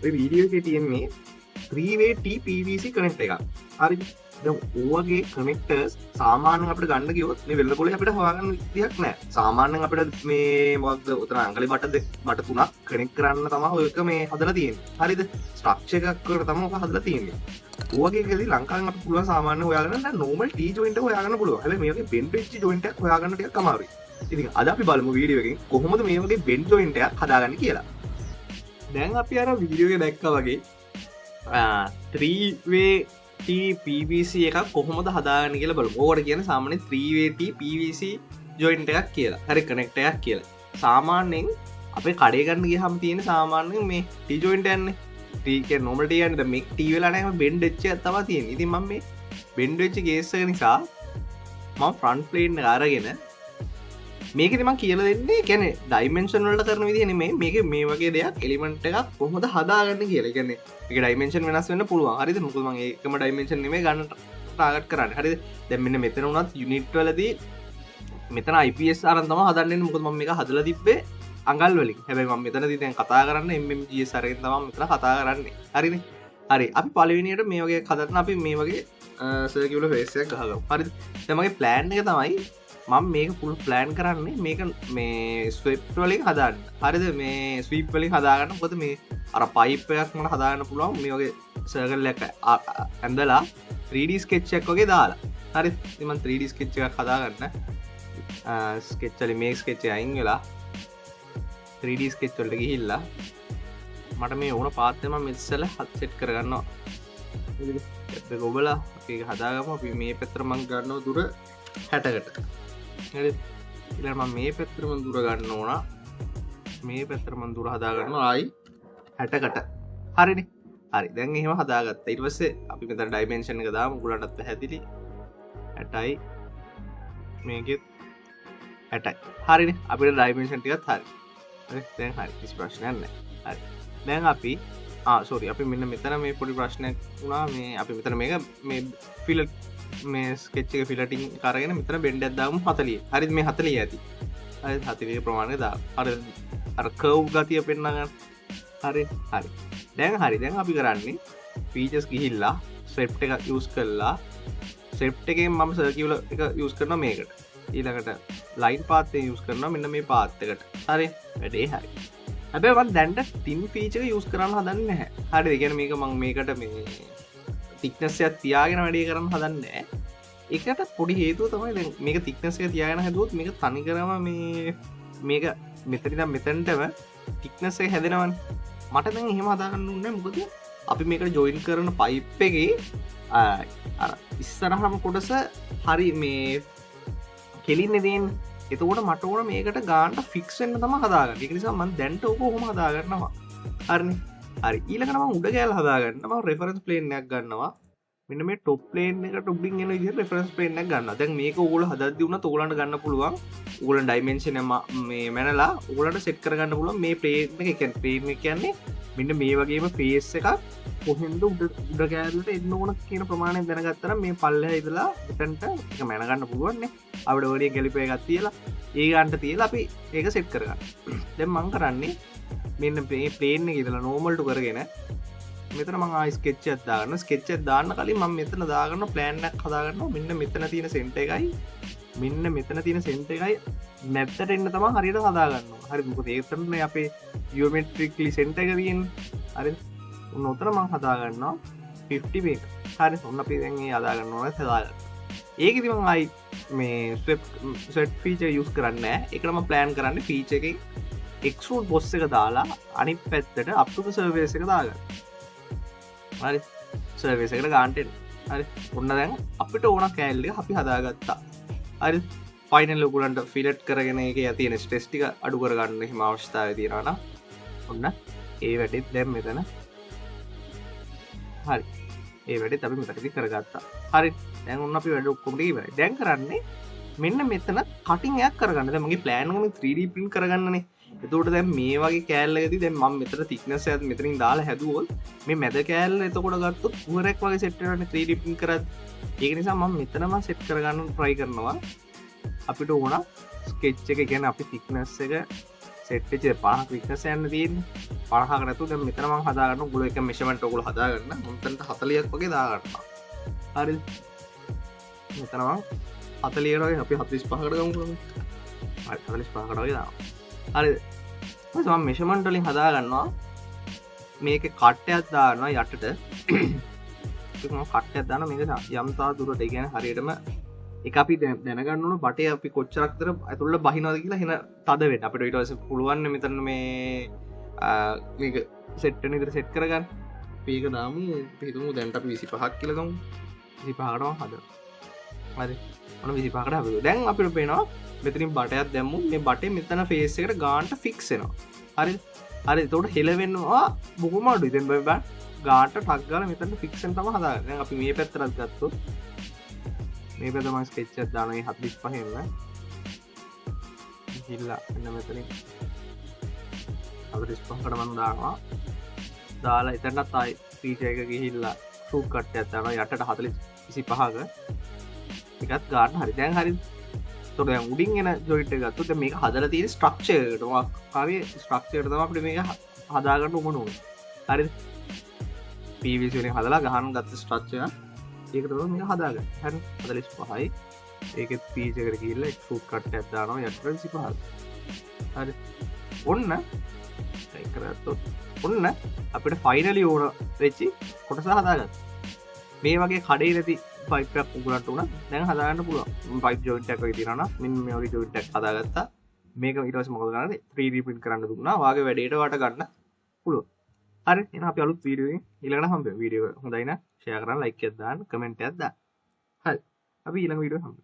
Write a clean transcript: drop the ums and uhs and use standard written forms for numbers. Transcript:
ඔය වීඩියෝ එකේ තියෙන්නේ 3-way TPVC කනෙක්ට් එකක්. හරිද? දැන් ඔයගේ කනෙක්ටර්ස් සාමාන්‍යයෙන් අපිට ගන්න ගියොත් මේ වෙළඳපොලේ අපිට හොයාගන්න විදියක් නැහැ. සාමාන්‍යයෙන් අපිට මේ මොකක්ද උතන අඟලේ බට තුනක් කනෙක්ට් කරන්න තමයි ඔයක මේ හදලා තියෙන්නේ. හරිද? ස්ට්‍රක්චර් එකක් වල තමයි ඔක හදලා තියෙන්නේ. ඔයගේකදී ලංකාවෙන් අපිට පුළුවන් සාමාන්‍ය හොයාගන්න normal T joint එක හොයාගන්න පුළුවන්. හැබැයි මේ වගේ bend wedge joint එකක් හොයාගන්න ටිකක් අමාරුයි. ඉතින් අද අපි බලමු වීඩියෝ එකකින් කොහොමද මේ වගේ bend joint එකක් හදාගන්නේ කියලා. දැන් අපි අර වීඩියෝ එක දැක්කා වගේ 3-way PVC එකක් කොහොමද හදාගන්න කියලා බලමු. ඕකට කියන්නේ සාමාන්‍යයෙන් 3-way PVC joint එකක් කියලා. හරි කනෙක්ට් එකක් කියලා. සාමාන්‍යයෙන් අපේ කඩේ ගන්න ගියහම තියෙන සාමාන්‍යයෙන් මේ T joint යන්නේ. T කියන්නේ normal T යන්නේ. දැන් මේ T වෙලා නැහැ bend edge එකක් තමයි තියෙන්නේ. ඉතින් මම මේ bend edge case එක නිසා මම front plane එක අරගෙන මේකෙදි මම කියලා දෙන්නේ කියන්නේ dimension වලට කරන විදිහ නෙමෙයි. මේකේ මේ වගේ දෙයක් element එකක් කොහොමද හදාගන්නේ කියලා. ඒ කියන්නේ මේකේ dimension වෙනස් වෙන්න පුළුවන්. හරිද? මොකද මම ඒකම dimension නෙමෙයි ගන්න ටාගට් කරන්නේ. හරිද? දැන් මෙන්න මෙතන උනත් unit වලදී මෙතන IPS අරන් තමයි හදන්නේ. මොකද මම මේක හදලා තිබ්බේ අඟල් වලින්. හැබැයි මම මෙතනදී දැන් කතා කරන්නේ MMGS අරගෙන තමයි මෙතන කතා කරන්නේ. හරිනේ? හරි. අපි පළවෙනියට මේ වගේ හදන්න අපි මේ වගේ circular face එකක් ගහගමු. හරිද? දැන් මගේ plan එක තමයි මම මේක full plan කරන්නේ මේක මේ sweep වලින් හදාන්න. හරිද? මේ sweep වලින් හදාගන්න. මොකද මේ අර pipe එකක් මම හදාගන්න පුළුවන් මේ වගේ circle එකක් ඇඳලා 3D sketch එකක් වගේ දාලා. හරිද? ඉතින් මම 3D sketch එකක් හදාගන්න. sketch වලින් මේ sketch එක අයින් වෙලා 3D sketch වලට ගිහිල්ලා මට මේ ඕන පාත් එක මම ඉස්සෙල්ලා set කරගන්නවා. ඒක ඔබලා අපි හදාගමු. අපි මේ පැත්තට මම ගන්නවා දුර 60කට. හරිද? ඊළඟ මම මේ පැත්තට මම දුර ගන්න ඕන. මේ පැත්තට මම දුර හදා ගන්නවා ආයි 60කට. හරිනේ? හරි. දැන් එහෙම හදාගත්තා. ඊට පස්සේ අපි මෙතන dimension එක දාමු. උගලන්ටත් පැහැදිලි. 60යි මේකෙත් 60යි. හරිනේ? අපිට dimension ටිකත් හරි. හරි. දැන් හරි. කිසි ප්‍රශ්නයක් නැහැ. හරි. දැන් අපි sorry අපි මෙන්න මෙතන මේ පොඩි ප්‍රශ්නයක් වුණා. මේ අපි මෙතන මේක මේ fill මේ ස්කෙච් එක ෆිලටින් කරගෙන මෙතන බෙන්ඩ් එකක් දාමු 40. හරිද? මේ 40 ඇති. හරිද? 40 ප්‍රමාණය දාමු. හරිද? අර කර්ව් ගතිය පෙන්නන ගන්න. හරි. හරි. දැන් හරි. දැන් අපි කරන්නේ ෆීචර්ස් ගිහිල්ලා ස්වෙප්ට් එක යූස් කරලා ස්වෙප්ට් එකෙන් මම සර්කියුලර් එක යූස් කරනවා මේකට. ඊළඟට ලයින් පාත් එක යූස් කරනවා මෙන්න මේ පාත් එකට. හරි. වැඩේ හරි. හැබැයි මම දැන්ට තින් ෆීචර් එක යූස් කරන්න හදන්නේ නැහැ. හරිද? ඒ කියන්නේ මේක මම මේකට මේ thickness එක තියාගෙන වැඩේ කරන්න හදන්නේ නැහැ. ඒකට පොඩි හේතුව තමයි දැන් මේක thickness එක තියාගෙන හැදුවොත් මේක තනිකරම මේක මෙතන ඉඳන් මෙතනටම thickness එක හැදෙනවනේ. මට දැන් එහෙම හදාගන්න ඕනේ නැහැ. මොකද අපි මේකට join කරන pipe එකේ අර ඉස්සරහම කොටස හරි මේ කෙලින්නේ දෙන්නේ. එතකොට මට ඕන මේකට ගානට ෆික්ස් වෙන්න තමයි හදාගන්න. ඒක නිසා මම දැන්ට ඕක කොහොම හදාගන්නවා. හරිනේ? හරි. ඊළඟට මම උඩ කෑල්ල හදාගන්න මම රෙෆරන්ස් ප්ලේන් එකක් ගන්නවා. මෙන්න මේ টොප් ප්ලේන් එකට උඩින් එන විදිහට රෙෆරන්ස් ප්ලේන් එකක් ගන්නවා. දැන් මේක ඕගොල්ලෝ හදද්දි උනත් ඕගොල්ලන්ට ගන්න පුළුවන්. ඕගොල්ලන් ඩයිමෙන්ෂන් මේ මැනලා ඕගොල්ලන්ට සෙට් කරගන්න පුළුවන් මේ ප්ලේන් එක. කියන්නේ ප්ලේන් එක කියන්නේ මෙන්න මේ වගේම ෆේස් එකක් කොහෙන්ද උඩ කෑල්ලට එන්න ඕන කියන ප්‍රමාණය දැනගත්තා නම් මේ පල්ලෙහා ඉඳලා එතනට ඒක මැන ගන්න පුළුවන් නේ. අපිට ඕඩිය ගැලිපර් එකක් තියලා ඒ ගන්නට තියලා අපි ඒක සෙට් කරගන්න. දැන් මම කරන්නේ මෙන්න මේ ප්ලේන් එකේ ඉඳලා normal to කරගෙන මෙතන මම ආයි ස්කෙච් එකක් දාගන්න. ස්කෙච් එක දාන්න කලින් මම මෙතන දාගන්න ප්ලෑන් එකක් හදාගන්නවා. මෙන්න මෙතන තියෙන සෙන්ටර් එකයි මෙන්න මෙතන තියෙන සෙන්ටර් එකයි මැත්තට එන්න තමයි හරියට හදාගන්නවා. හරිද? මොකද ඒතරනේ අපේ ජියොමෙට්‍රිකලි සෙන්ටර් එක තියෙන්නේ. හරිද? ඔන්න උතන මම හදාගන්නවා 50 මේක. හරි. ඔන්න අපි දැන් මේ හදාගන්න ඕනේ හදාගන්න. ඒකෙදි මම ආයි මේ ස්වෙප් ෆීචර් යූස් කරන්නේ නැහැ. ඒකට මම ප්ලෑන් කරන්නේ ෆීචර් එකේ extrude boss එක දාලා අනිත් පැත්තට up to the surface එක දාගන්න. හරි. surface එකට ගන්නට එන්න. හරි. ඔන්න දැන් අපිට ඕන කෑල්ල එක අපි හදාගත්තා. හරි. ෆයිනල් ඔයගොල්ලන්ට ෆිලට් කරගෙන ඒකේ තියෙන ස්ට්‍රෙස් ටික අඩු කරගන්න හිම අවශ්‍යතාවය තියෙනවා නම් ඔන්න ඒ වැඩෙත් දැන් මෙතන හරි. ඒ වැඩෙත් අපි මෙතනදී කරගත්තා. හරි. දැන් ඔන්න අපි වැඩ ඔක්කොම ටික ඉවරයි. දැන් කරන්නේ මෙන්න මෙතන කටින් එකක් කරගන්න. දැන් මගේ ප්ලෑන් එක මේ 3D print කරගන්නනේ. එතකොට දැන් මේ වගේ කෑල්ලකදී දැන් මම මෙතන thickness එකත් මෙතනින් දාලා හැදුවොත් මේ මැද කෑල්ල එතකොට ගත්තොත් කුහරයක් වගේ සෙට් වෙනවානේ 3D print කරද්දී. ඒක නිසා මම මෙතනම සෙට් කරගන්න try කරනවා. අපිට ඕන ස්කෙච් එක කියන්නේ අපි thickness එක සෙට් වෙච්ච 50ක වික්නස් යන්න තියෙන්නේ 50ක නැතුව දැන් මෙතන මම හදාගන්න ඔයගොල්ලෝ එක මෙෂර්මන්ට් ඔයගොල්ලෝ හදාගන්න මම මෙතනට 40ක් වගේ දාගන්නවා හරිද මෙතන මම 40කට වගේ අපි 45කට ගමු කොහොමද හරි 45කට වගේ දානවා හරිද ඊට මම මෙෂර්මන්ට් වලින් හදාගන්නවා මේකේ කට්ටයක් දානවා යටට ඒක මම කට්ටයක් දානවා මේක යම් තා දුරට ඒ කියන්නේ හරියටම එක අපි දැනගන්න ඕන බටේ අපි කොච්චරක්තර ඇතුළට බහිනවද කියලා එහෙන තද වෙන්න අපිට ඊට පස්සේ පුළුවන් මෙතන මේ මේක සෙට් වෙන විදිහට සෙට් කරගන්න අපි ඒක දාමු අපි හිතමු දැන්ට අපි 25ක් කියලා ගමු 25කටම හදමු හරි ඔන්න 25කට හදුවා දැන් අපිට පේනවා මෙතනින් බටයක් දැම්මු මේ බටේ මෙතන ෆේස් එකට ගානට ෆික්ස් වෙනවා හරිද හරි එතකොට හෙලවෙනවා බොහොම අඩුයි දැන් බලන්න ගානට ටක් ගාලා මෙතන ෆික්ස් වෙන තමයි හදාගන්න දැන් අපි මේ පැත්තට ගත්තොත් මේ පැත්ත මම ස්කෙච් එකක් දානවා මේ 45 එන්න ගිහිල්ලා එන්න මෙතනින් 45කට මම දානවා දාලා එතනත් ආයි ෆීචර් එක ගිහිල්ලා ෂූට් කට් එකක් දානවා යටට 25ක ටිකක් ගන්න හරි දැන් හරිද එතකොට දැන් උඩින් එන ජොයින්ට් එක ගත්තොත් දැන් මේක හදලා තියෙන ස්ට්‍රක්චර් එකට මොකක් හරි ස්ට්‍රක්චර් එකට තමයි අපිට මේක හදාගන්න ඕනේ හරිද PVC වලින් හදලා ගහන ගත්ත ස්ට්‍රක්චර් ඒක තමයි මේක හදාගන්න හරි 45යි ඒකෙත් පීච් එකට ගිහිල්ලා එක්ස්ට්‍රූඩ් කට් එකක් දානවා යටට 25ක් හරි ඔන්න ඒක කරද්දී ඔන්න අපිට ෆයිනලි ඕන වෙච්චි කොටස හදාගත්තා මේ වගේ කඩේ නැති පයිප් එකක් උගලන්ට උනා දැන් හදාගන්න පුළුවන් පයිප් ජොයින්ට් එකක් වගේ තියෙනවා නම් මෙන්න මේ වගේ ජොයින්ට් එකක් හදාගත්තා මේක ඊට පස්සේ මොකද කරන්නේ 3D print කරන්න දුන්නා වාගේ වැඩේට වට ගන්න පුළුවන් හරි එහෙනම් අපි අලුත් වීඩියෝ එකකින් ඊළඟට හම්බෙමු වීඩියෝ හොඳයි නම් ෂෙයා කරන්න ලයික් එකක් දාන්න කමෙන්ට් එකක් දාන්න හරි අපි ඊළඟ වීඩියෝ හම්බෙමු